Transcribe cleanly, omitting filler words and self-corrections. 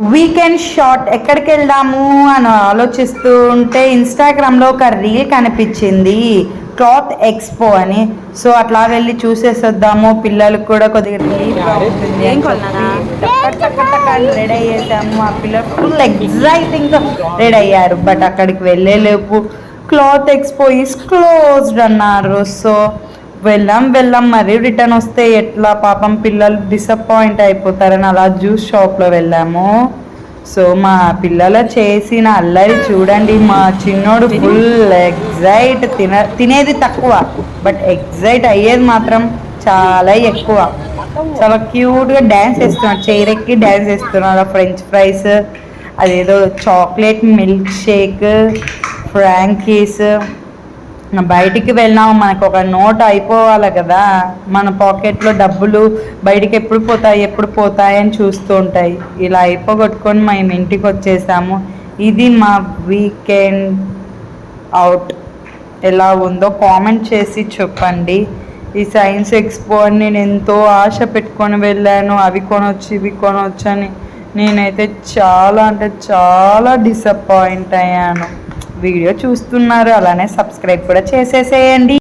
Weekend shot ఎక్కడికి వెళ్దాము అని ఆలోచిస్తూ ఉంటే ఇన్స్టాగ్రామ్లో ఒక రీల్ కనిపించింది, క్లాత్ ఎక్స్పో అని. సో అట్లా వెళ్ళి చూసేసొద్దాము, పిల్లలకు కూడా కొద్దిగా రిలీఫ్గా ఉంటుంది అని చెప్పి రెడీ అయ్యేసాము. ఆ పిల్లలు ఫుల్ ఎగ్జైటింగ్గా రెడీ అయ్యారు. బట్ అక్కడికి వెళ్ళేలోపు క్లాత్ ఎక్స్పో ఈస్ క్లోజ్డ్ అన్నారు. సో వెళ్ళాం మరి రిటర్న్ వస్తే ఎట్లా, పాపం పిల్లలు డిసప్పాయింట్ అయిపోతారని అలా జ్యూస్ షాప్లో వెళ్ళాము. సో మా పిల్లలు చేసిన అల్లరి చూడండి. మా చిన్నోడు ఫుల్ ఎగ్జైట్, తినేది తక్కువ బట్ ఎగ్జైట్ అయ్యేది మాత్రం చాలా ఎక్కువ. చాలా క్యూట్గా డ్యాన్స్ వేస్తున్నాడు, చైర్ ఎక్కి డ్యాన్స్ వేస్తున్నాడు. ఫ్రెంచ్ ఫ్రైస్, అదేదో చాక్లెట్ మిల్క్ షేక్, ఫ్రాంకీస్. బయటికి వెళ్ళినాము, మనకు ఒక నోట్ అయిపోవాలి కదా, మన పాకెట్లో డబ్బులు బయటికి ఎప్పుడు పోతాయి అని చూస్తూ ఉంటాయి. ఇలా అయిపోగొట్టుకొని మేము ఇంటికి వచ్చేసాము. ఇది మా వీకెండ్ అవుట్. ఎలా ఉందో కామెంట్ చేసి చెప్పండి. ఈ సైన్స్ ఎక్స్పో అని నేను ఎంతో ఆశ పెట్టుకొని వెళ్ళాను, అవి కొనొచ్చు ఇవి కొనొచ్చు అని. నేనైతే చాలా అంటే చాలా డిసప్పాయింట్ అయ్యాను. వీడియో చూస్తున్నారు, అలానే సబ్స్క్రైబ్ కూడా చేసేసేయండి.